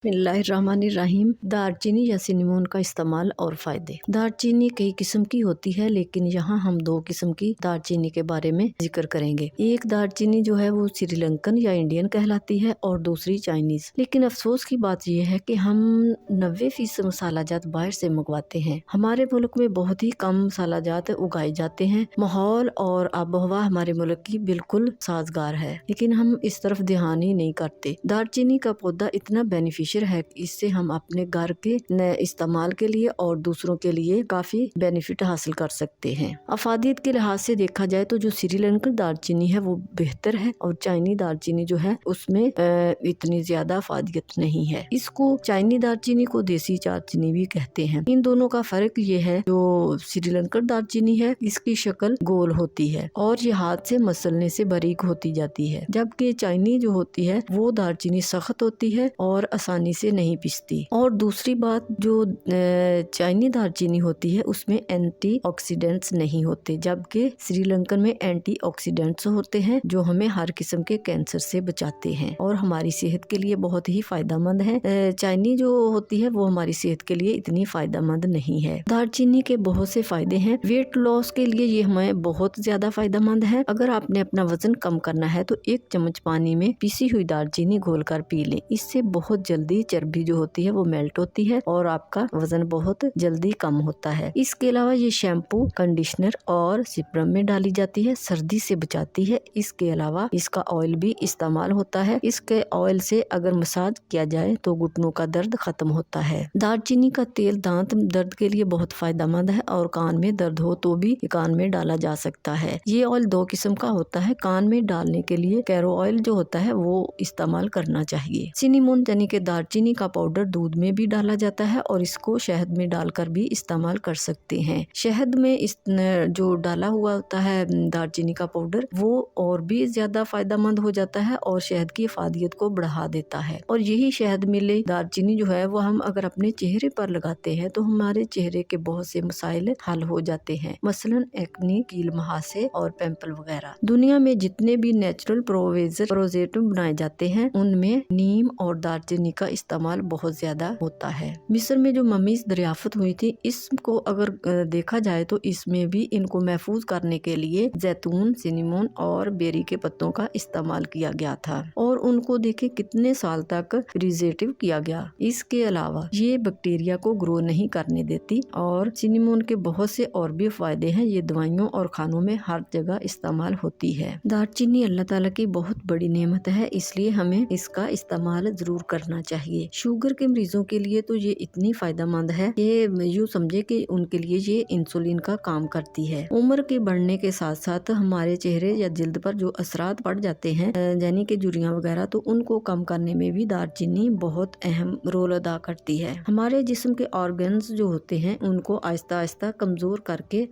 बिस्मिल्लाहिर्रहमानिर्रहीम। दालचीनी या सिनेमन का इस्तेमाल और फ़ायदे। दालचीनी कई किस्म की होती है, लेकिन यहाँ हम दो किस्म की दालचीनी के बारे में जिक्र करेंगे। एक दालचीनी जो है वो श्रीलंकन या इंडियन कहलाती है और दूसरी चाइनीज। लेकिन अफसोस की बात यह है कि हम 90% मसाला जात बाहर से मंगवाते हैं। हमारे मुल्क में बहुत ही कम मसाला जात उगाए जाते हैं। माहौल और आबोहवा हमारे मुल्क की बिल्कुल साजगार है, लेकिन हम इस तरफ ध्यान ही नहीं करते। दालचीनी का पौधा इतना बेनिफिशियल है, इससे हम अपने घर के इस्तेमाल के लिए और दूसरों के लिए काफी बेनिफिट हासिल कर सकते हैं। अफादियत के लिहाज से देखा जाए तो जो श्रीलंकन दालचीनी है वो बेहतर है और चाइनी दालचीनी जो है उसमें इतनी ज्यादा अफादियत नहीं है। इसको चाइनी दालचीनी को देसी दालचीनी भी कहते हैं। इन दोनों का फर्क ये है, जो श्रीलंकन दालचीनी है इसकी शक्ल गोल होती है और ये हाथ से मसलने से बारीक होती जाती है, जबकि चाइनी जो होती है वो दालचीनी सख्त होती है और आसानी से नहीं पिसती। और दूसरी बात, जो चाइनी दालचीनी होती है उसमें एंटीऑक्सीडेंट्स नहीं होते, जबकि श्रीलंकन में एंटीऑक्सीडेंट्स होते हैं जो हमें हर किस्म के कैंसर से बचाते हैं और हमारी सेहत के लिए बहुत ही फायदेमंद है। चाइनी जो होती है वो हमारी सेहत के लिए इतनी फायदेमंद नहीं है। दालचीनी के बहुत से फायदे हैं। वेट लॉस के लिए ये हमें बहुत ज्यादा फायदेमंद है। अगर आपने अपना वजन कम करना है तो 1 चम्मच पानी में पिसी हुई दालचीनी घोलकर पी लें। इससे बहुत जल्दी चर्बी जो होती है वो मेल्ट होती है और आपका वजन बहुत जल्दी कम होता है। इसके अलावा ये शैम्पू, कंडीशनर और सीरम में डाली जाती है, सर्दी से बचाती है। इसके अलावा इसका ऑयल भी इस्तेमाल होता है। इसके ऑयल से अगर मसाज किया जाए तो घुटनों का दर्द खत्म होता है। दालचीनी का तेल दांत दर्द के लिए बहुत फायदेमंद है और कान में दर्द हो तो भी कान में डाला जा सकता है। ये ऑयल 2 किस्म का होता है। कान में डालने के लिए कैरो ऑयल जो होता है वो इस्तेमाल करना चाहिए। सिनेमन यानी कि दालचीनी का पाउडर दूध में भी डाला जाता है और इसको शहद में डालकर भी इस्तेमाल कर सकते हैं। शहद में इस जो डाला हुआ होता है दालचीनी का पाउडर वो और भी ज्यादा फायदेमंद हो जाता है और शहद की अफादियत को बढ़ा देता है। और यही शहद मिले दालचीनी जो है वो हम अगर अपने चेहरे पर लगाते हैं तो हमारे चेहरे के बहुत से मसाइल हल हो जाते हैं, मसलन एक्ने, कील मुहासे और पिंपल वगैरह। दुनिया में जितने भी नेचुरल प्रोजेक्टिव बनाए जाते हैं उनमें नीम और दालचीनी का इस्तेमाल बहुत ज्यादा होता है। मिस्र में जो मम्मीज दरियाफ्त हुई थी, इसको अगर देखा जाए तो इसमें भी इनको महफूज करने के लिए जैतून, सिनेमन और बेरी के पत्तों का इस्तेमाल किया गया था और उनको देखे कितने साल तक प्रिजर्वेटिव किया गया। इसके अलावा ये बैक्टीरिया को ग्रो नहीं करने देती और सिनेमन के बहुत से और भी फायदे हैं। ये दवाइयों और खानों में हर जगह इस्तेमाल होती है। दालचीनी अल्लाह ताला की बहुत बड़ी नेमत है, इसलिए हमें इसका इस्तेमाल जरूर करना चाहिए। शुगर के मरीजों के लिए तो ये इतनी फायदेमंद है कि यूँ समझे कि उनके लिए ये इंसुलिन का काम करती है। उम्र के बढ़ने के साथ साथ हमारे चेहरे या जिल्द पर जो असरात पड़ जाते हैं, यानी कि झुर्रियाँ वगैरह, तो उनको कम करने में भी दालचीनी बहुत अहम रोल अदा करती है। हमारे जिस्म के ऑर्गन्स जो होते हैं उनको आहिस्ता आहिस्ता कमजोर करके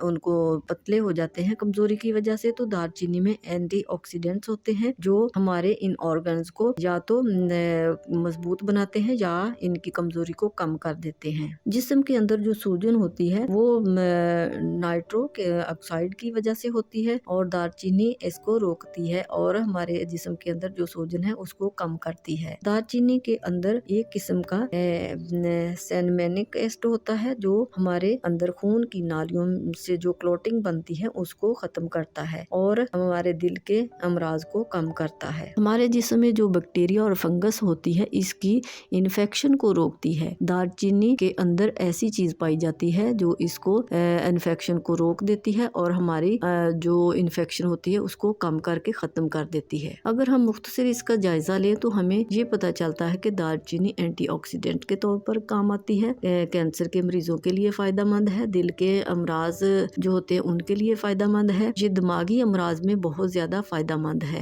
उनको पतले हो जाते हैं कमजोरी की वजह से। तो दालचीनी में एंटीऑक्सीडेंट्स होते हैं जो हमारे इन ऑर्गन्स को या तो मजबूत बनाते हैं या इनकी कमजोरी को कम कर देते हैं। जिस्म के अंदर जो सूजन होती है वो नाइट्रो ऑक्साइड की वजह से होती है और दालचीनी इसको रोकती है और हमारे जिस्म के अंदर जो सूजन है उसको कम करती है। दालचीनी के अंदर एक किस्म का सैनमेनिक एसिड होता है जो हमारे अंदर खून की नालियों से जो क्लॉटिंग बनती है उसको खत्म करता है और हमारे दिल के अमराज को कम करता है। हमारे जिस्म में जो बैक्टीरिया और फंगस होती है इसकी इन्फेक्शन को रोकती है। दालचीनी के अंदर ऐसी चीज पाई जाती है जो इसको इन्फेक्शन को रोक देती है और हमारी जो इन्फेक्शन होती है उसको कम करके खत्म कर देती है। अगर हम मुख्तसर इसका जायजा लें तो हमें ये पता चलता है कि दालचीनी एंटीऑक्सीडेंट के तौर पर काम आती है, कैंसर के मरीजों के लिए फायदेमंद है, दिल के अमराज जो होते हैं उनके लिए फायदेमंद है, ये दिमागी अमराज में बहुत ज्यादा फायदेमंद है।